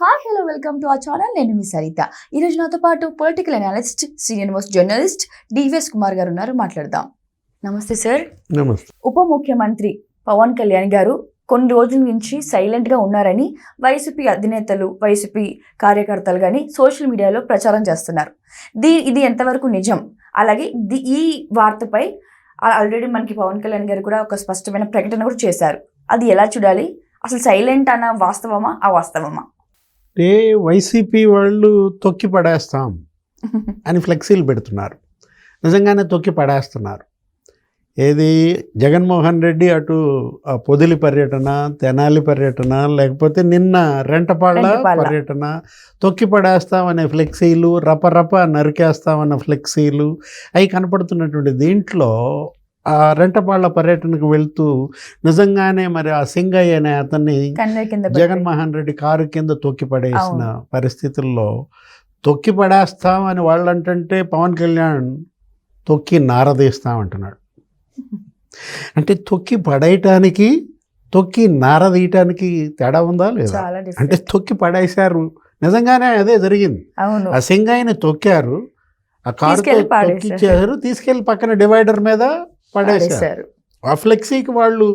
Hi hello welcome to our channel. నేను మీ సరిత. ఈరోజు నాతో పాటు political analyst, senior most journalist DVS Kumar గారు ఉన్నారు. మాట్లాడదాం. నమస్తే సార్. నమస్తే. ఉప ముఖ్యమంత్రి పవన్ కళ్యాణ్ గారు కొన్ని రోజుల నుంచి సైలెంట్గా ఉన్నారని వైసీపీ అధినేతలు, వైసీపీ కార్యకర్తలు కానీ సోషల్ మీడియాలో ప్రచారం చేస్తున్నారు. ఇది ఎంతవరకు నిజం? అలాగే ఈ వార్తపై ఆల్రెడీ మనకి పవన్ కళ్యాణ్ గారు కూడా ఒక స్పష్టమైన ప్రకటన కూడా చేశారు. అది ఎలా చూడాలి? అసలు సైలెంట్ అన్న వాస్తవమా, అవాస్తవమా? అంటే వైసీపీ వాళ్ళు తొక్కి పడేస్తాం అని ఫ్లెక్సీలు పెడుతున్నారు. నిజంగానే తొక్కి పడేస్తున్నారు. ఏది జగన్మోహన్ రెడ్డి అటు పొదిలి పర్యటన, తెనాలి పర్యటన, లేకపోతే నిన్న రెంటపాళ్ళ పర్యటన, తొక్కి పడేస్తామనే ఫ్లెక్సీలు, రపరప నరికేస్తామన్న ఫ్లెక్సీలు అవి కనపడుతున్నటువంటి దీంట్లో ఆ రెంటపాళ్ళ పర్యటనకు వెళ్తూ నిజంగానే మరి ఆ సింగయ్య అనే అతన్ని జగన్మోహన్ రెడ్డి కారు కింద తొక్కి పడేసిన పరిస్థితుల్లో తొక్కి పడేస్తామని వాళ్ళు అంటే పవన్ కళ్యాణ్ తొక్కి నారదీస్తామంటున్నాడు. అంటే తొక్కి పడేయటానికి, తొక్కి నారదీయటానికి తేడా ఉందా లేదా? అంటే తొక్కి పడేశారు, నిజంగానే అదే జరిగింది. ఆ సింగయ్యని తొక్కారు, ఆ కారు తొక్కిచ్చారు, తీసుకెళ్లి పక్కన డివైడర్ మీద పడేశారు. ఆ ఫ్లెక్సీకి వాళ్ళు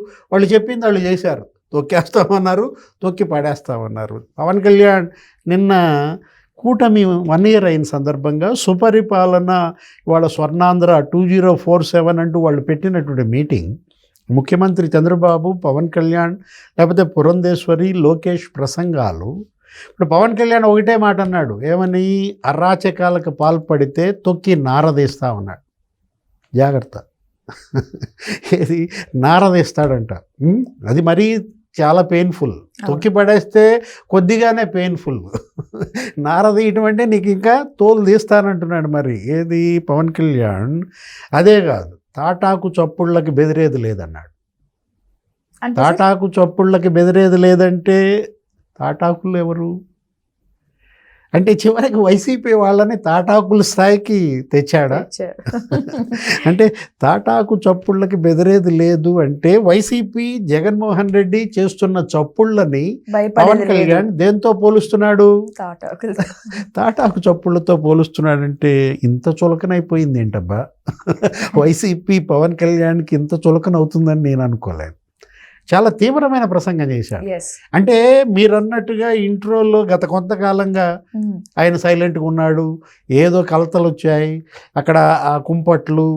చెప్పింది వాళ్ళు చేశారు. తొక్కేస్తామన్నారు, తొక్కి పడేస్తామన్నారు. పవన్ కళ్యాణ్ నిన్న కూటమి 1 year అయిన సందర్భంగా సుపరిపాలన వాళ్ళ స్వర్ణాంధ్ర 2047 అంటూ వాళ్ళు పెట్టినటువంటి మీటింగ్, ముఖ్యమంత్రి చంద్రబాబు, పవన్ కళ్యాణ్, లేకపోతే పురంధేశ్వరి, లోకేష్ ప్రసంగాలు. ఇప్పుడు పవన్ కళ్యాణ్ ఒకటే మాట అన్నాడు, ఏమని? అరాచకాలకు పాల్పడితే తొక్కి నారదీస్తామన్నాడు. జాగ్రత్త, ఏది నారదీస్తాడంట. అది మరీ చాలా పెయిన్ఫుల్. తొక్కి పడేస్తే కొద్దిగానే పెయిన్ఫుల్, నారదీయటం అంటే నీకు ఇంకా తోలు తీస్తానంటున్నాడు. మరి ఏది పవన్ కళ్యాణ్? అదే కాదు, తాటాకు చప్పుళ్ళకి బెదిరేది లేదన్నాడు. తాటాకు చప్పుళ్ళకి బెదిరేది లేదంటే తాటాకులు ఎవరు? అంటే చివరికి వైసీపీ వాళ్ళని తాటాకుల స్థాయికి తెచ్చాడా? అంటే తాటాకు చప్పుళ్ళకి బెదిరేది లేదు అంటే వైసీపీ, జగన్మోహన్ రెడ్డి చేస్తున్న చప్పుళ్ళని పవన్ కళ్యాణ్ దేంతో పోలుస్తున్నాడు? తాటాకు చప్పుళ్ళతో పోలుస్తున్నాడంటే ఇంత చులకనైపోయింది ఏంటబ్బా? వైసీపీ పవన్ కళ్యాణ్కి ఇంత చులకనవుతుందని నేను అనుకోలేను. చాలా తీవ్రమైన ప్రసంగం చేశాడు. అంటే మీరు అన్నట్టుగా ఇంట్రోలో గత కొంతకాలంగా ఆయన సైలెంట్గా ఉన్నాడు, ఏదో కలతలు వచ్చాయి అక్కడ, ఆ కుంపట్లు,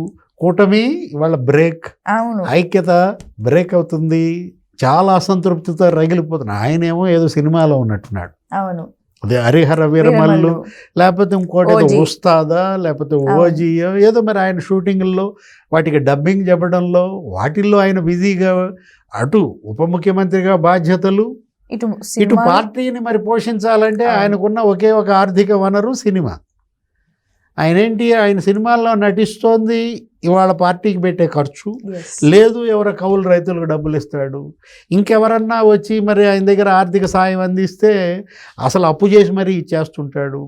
కూటమి ఇవాళ బ్రేక్, ఐక్యత బ్రేక్ అవుతుంది, చాలా అసంతృప్తితో రగిలిపోతున్నాడు. ఆయనేమో ఏదో సినిమాలో ఉన్నట్టున్నాడు. అదే హరిహర వీరమల్లు, లేకపోతే ఇంకోటి ఏదో ఉస్తాదా, లేకపోతే ఓజీయో ఏదో. మరి ఆయన షూటింగ్ల్లో వాటికి డబ్బింగ్ చెప్పడంలో వాటిల్లో ఆయన బిజీగా, అటు ఉప ముఖ్యమంత్రిగా బాధ్యతలు, ఇటు పార్టీని మరి పోషించాలంటే ఆయనకున్న ఒకే ఒక ఆర్థిక వనరు సినిమా. ఆయన సినిమాల్లో నటిస్తోంది, ఇవాళ పార్టీకి పెట్టే ఖర్చు లేదు, ఎవరో కౌలు రైతులకు డబ్బులు ఇస్తాడు, ఇంకెవరన్నా వచ్చి మరి ఆయన దగ్గర ఆర్థిక సాయం అందిస్తే అసలు అప్పు చేసి మరీ ఇచ్చేస్తుంటాడు.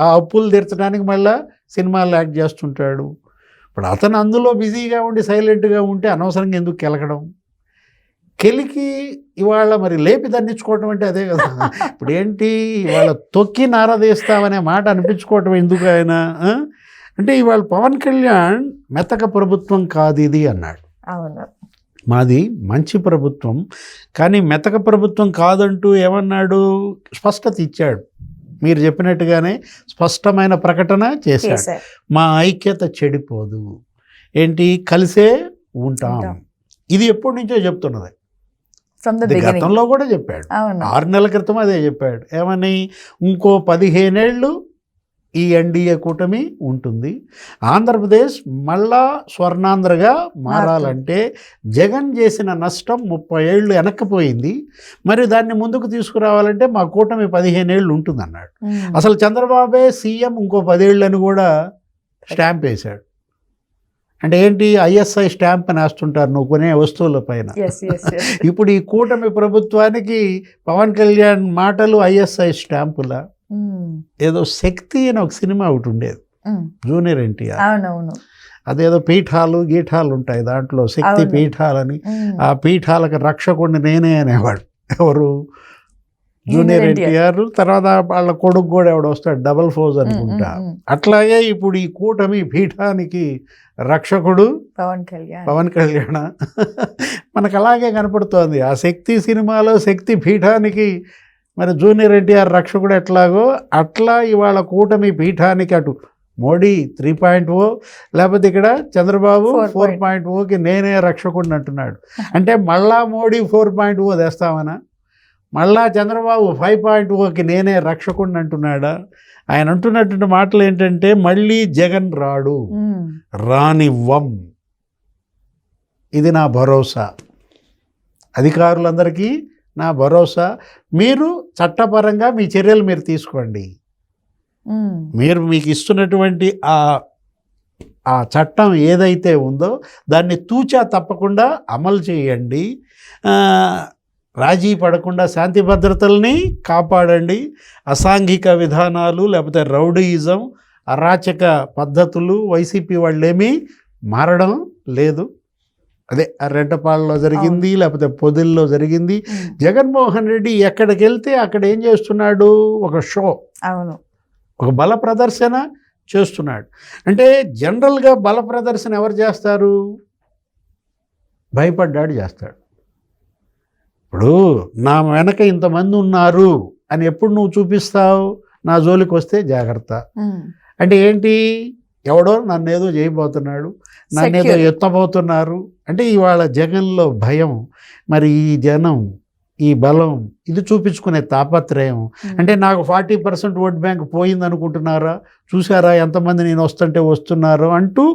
ఆ అప్పులు తీర్చడానికి మళ్ళీ సినిమాలు యాక్ట్ చేస్తుంటాడు. ఇప్పుడు అతను అందులో బిజీగా ఉండి సైలెంట్గా ఉంటే అనవసరంగా ఎందుకు కెలకడం? కెలికి ఇవాళ మరి లేపి దండించుకోవటం అంటే అదే కదా. ఇప్పుడు ఏంటి ఇవాళ తొక్కి నారదీస్తామనే మాట అనిపించుకోవటం ఎందుకు ఆయన? అంటే ఇవాళ పవన్ కళ్యాణ్ మెతక ప్రభుత్వం కాదు ఇది అన్నాడు. మాది మంచి ప్రభుత్వం, కానీ మెతక ప్రభుత్వం కాదంటూ ఏమన్నాడు? స్పష్టత ఇచ్చాడు. మీరు చెప్పినట్టుగానే స్పష్టమైన ప్రకటన చేశాడు. మా ఐక్యత చెడిపోదు, ఏంటి కలిసే ఉంటాం. ఇది ఎప్పటి నుంచో చెప్తున్నది, గతంలో కూడా చెప్పాడు. 6 నెలల క్రితం అదే చెప్పాడు. ఏమని? ఇంకో 15 ఏళ్ళు ఈ ఎన్డీఏ కూటమి ఉంటుంది, ఆంధ్రప్రదేశ్ మళ్ళా స్వర్ణాంధ్రగా మారాలంటే జగన్ చేసిన నష్టం 30 ఏళ్ళు వెనక్కిపోయింది, మరి దాన్ని ముందుకు తీసుకురావాలంటే మా కూటమి 15 ఏళ్ళు ఉంటుందన్నాడు. అసలు చంద్రబాబే సీఎం ఇంకో 10 ఏళ్ళు అని కూడా స్టాంప్ వేశాడు. అంటే ఏంటి? ఐఎస్ఐ స్టాంప్ అని వేస్తుంటారు నువ్వు కొనే వస్తువుల పైన. ఇప్పుడు ఈ కూటమి ప్రభుత్వానికి పవన్ కళ్యాణ్ మాటలు ఐఎస్ఐ స్టాంపులా? ఏదో శక్తి అని ఒక సినిమా ఒకటి ఉండేది, జూనియర్ ఎన్టీఆర్. అదేదో పీఠాలు గీఠాలు ఉంటాయి దాంట్లో, శక్తి పీఠాలని. ఆ పీఠాలకు రక్షకుడిని నేనే అనేవాడు. ఎవరు? జూనియర్ ఎన్టీఆర్, తర్వాత వాళ్ళ కొడుకు కూడా ఎవడు వస్తాడు, డబల్ ఫోజ్ అనుకుంటా. అట్లాగే ఇప్పుడు ఈ కూటమి పీఠానికి రక్షకుడు పవన్ కళ్యాణ్. మనకు అలాగే కనపడుతోంది. ఆ శక్తి సినిమాలో శక్తి పీఠానికి మరి జూనియర్ ఎన్టీఆర్ రక్షకుడు ఎట్లాగో అట్లా ఇవాళ కూటమి పీఠానికి అటు మోడీ 3.0, లేకపోతే ఇక్కడ చంద్రబాబు 4.0కి నేనే రక్షకుడిని అంటున్నాడు. అంటే మళ్ళా మోడీ 4.0 తెస్తామనా, మళ్ళా చంద్రబాబు 5.0కి నేనే రక్షకుడిని అంటున్నాడా? ఆయన అంటున్నటువంటి మాటలు ఏంటంటే మళ్ళీ జగన్ రాడు, రానివ్వం, ఇది నా భరోసా, అధికారులందరికీ నా భరోసా, మీరు చట్టపరంగా మీ చర్యలు మీరు తీసుకోండి, మీరు మీకు ఇస్తున్నటువంటి ఆ చట్టం ఏదైతే ఉందో దాన్ని తూచా తప్పకుండా అమలు చేయండి, రాజీ పడకుండా శాంతి భద్రతల్ని కాపాడండి, అసాంఘిక విధానాలు లేకపోతే రౌడీయిజం అరాచక పద్ధతులు వైసీపీ వాళ్ళేమీ మారడం లేదు. అదే రెడ్డపాలలో జరిగింది, లేకపోతే పొదిల్లో జరిగింది. జగన్మోహన్ రెడ్డి ఎక్కడికి వెళ్తే అక్కడ ఏం చేస్తున్నాడు, ఒక షో, అవును, ఒక బల ప్రదర్శన చేస్తున్నాడు. అంటే జనరల్గా బల ప్రదర్శన ఎవరు చేస్తారు, భయపడ్డాడు చేస్తాడు. ఇప్పుడు నా వెనక ఇంతమంది ఉన్నారు అని ఎప్పుడు నువ్వు చూపిస్తావు, నా జోలికి వస్తే జాగ్రత్త. అంటే ఏంటి, ఎవడో నన్నేదో చేయబోతున్నాడు, నన్నేదో ఎత్తబోతున్నారు అంటే ఇవాళ జగన్లో భయం, మరి ఈ జనం ఈ బలం ఇది చూపించుకునే తాపత్రయం. అంటే నాకు 40% ఓట్ బ్యాంక్ పోయింది అనుకుంటున్నారా, చూసారా ఎంతమంది నేను వస్తుంటే వస్తున్నారు అంటూ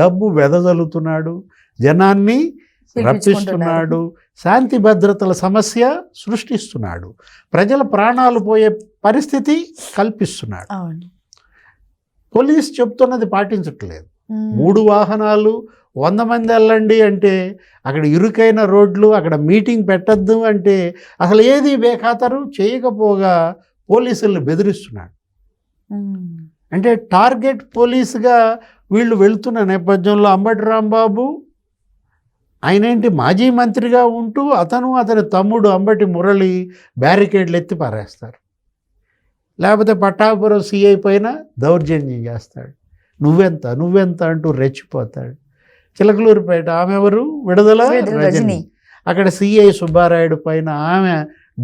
డబ్బు వెదజల్లుతున్నాడు, జనాన్ని రప్పిస్తున్నాడు, శాంతి భద్రతల సమస్య సృష్టిస్తున్నాడు, ప్రజల ప్రాణాలు పోయే పరిస్థితి కల్పిస్తున్నాడు. పోలీస్ చెప్తున్నది పాటించట్లేదు. 3 వాహనాలు 100 మంది వెళ్ళండి అంటే అక్కడ ఇరుకైన రోడ్లు, అక్కడ మీటింగ్ పెట్టద్దు అంటే అసలు ఏది బేఖాతరు చేయకపోగా పోలీసులను బెదిరిస్తున్నాడు. అంటే టార్గెట్ పోలీసుగా వీళ్ళు వెళ్తున్న నేపథ్యంలో అంబటి రాంబాబు ఆయనేంటి మాజీ మంత్రిగా ఉంటూ అతని తమ్ముడు అంబటి మురళి బ్యారికేడ్లు ఎత్తి పారేస్తారు, లేకపోతే పట్టాపురం సిఐ పైన దౌర్జన్యం చేస్తాడు, నువ్వెంత అంటూ రెచ్చిపోతాడు. చిలకలూరుపేట ఆమె ఎవరు, విడుదల రజని, అక్కడ సిఐ సుబ్బారాయుడు పైన ఆమె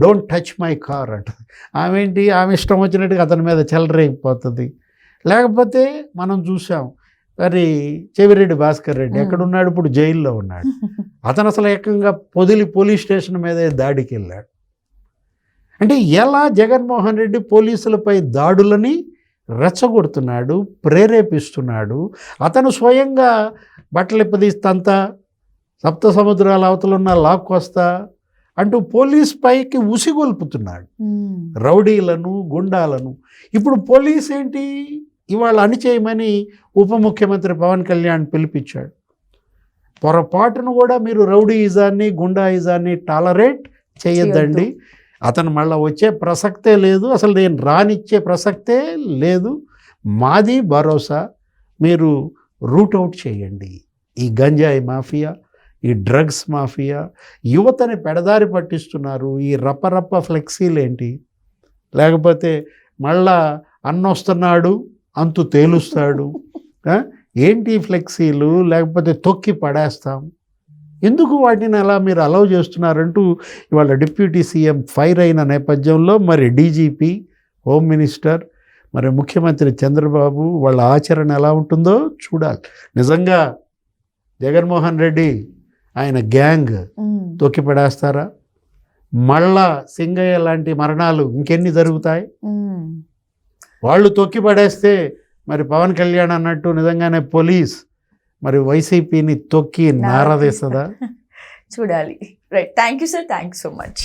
డోంట్ టచ్ మై కార్ అంటుంది. ఆమె ఇష్టం వచ్చినట్టుగా అతని మీద చెలరేగిపోతుంది. లేకపోతే మనం చూసాం మరి చెవిరెడ్డి భాస్కర్ రెడ్డి ఎక్కడున్నాడు, ఇప్పుడు జైల్లో ఉన్నాడు. అతను అసలు ఏకంగా పొదిలి పోలీస్ స్టేషన్ మీద దాడికి వెళ్ళాడు. అంటే ఎలా జగన్మోహన్ రెడ్డి పోలీసులపై దాడులని రెచ్చగొడుతున్నాడు, ప్రేరేపిస్తున్నాడు. అతను స్వయంగా బట్టలు ఇప్పదీస్తంతా, సప్త సముద్రాల అవతలున్న లాక్కొస్తా అంటూ పోలీస్ పైకి ఉసిగొల్పుతున్నాడు రౌడీలను, గుండాలను. ఇప్పుడు పోలీస్ ఏంటి, ఇవాళ అణిచేయమని ఉప ముఖ్యమంత్రి పవన్ కళ్యాణ్ పిలిపించాడు. పొరపాటును కూడా మీరు రౌడీయిజాన్ని, గుండాయిజాన్ని టాలరేట్ చేయొద్దండి. అతను మళ్ళీ వచ్చే ప్రసక్తే లేదు, అసలు నేను రానిచ్చే ప్రసక్తే లేదు. మాది భరోసా, మీరు రూట్ అవుట్ చేయండి ఈ గంజాయి మాఫియా, ఈ డ్రగ్స్ మాఫియా, యువతని పెడదారి పట్టిస్తున్నారు. ఈ రప్ప ఫ్లెక్సీలేంటి, లేకపోతే మళ్ళా అన్నొస్తున్నాడు అంతు తేలుస్తాడు, ఏంటి ఫ్లెక్సీలు, లేకపోతే తొక్కి పడేస్తాం, ఎందుకు వాటిని అలా మీరు అలౌ చేస్తున్నారంటూ ఇవాళ డిప్యూటీ సీఎం ఫైర్ అయిన నేపథ్యంలో మరి డీజీపీ, హోమ్ మినిస్టర్, మరి ముఖ్యమంత్రి చంద్రబాబు వాళ్ళ ఆచరణ ఎలా ఉంటుందో చూడాలి. నిజంగా జగన్మోహన్ రెడ్డి ఆయన గ్యాంగ్ తొక్కి పడేస్తారా, మళ్ళా సింగయ్య లాంటి మరణాలు ఇంకెన్ని జరుగుతాయి? వాళ్ళు తొక్కి పడేస్తే మరి పవన్ కళ్యాణ్ అన్నట్టు నిజంగానే పోలీస్ మరి వైసీపీని తొక్కి నారదీస్తుందా? చూడాలి. Right, thank you sir, thank you so much.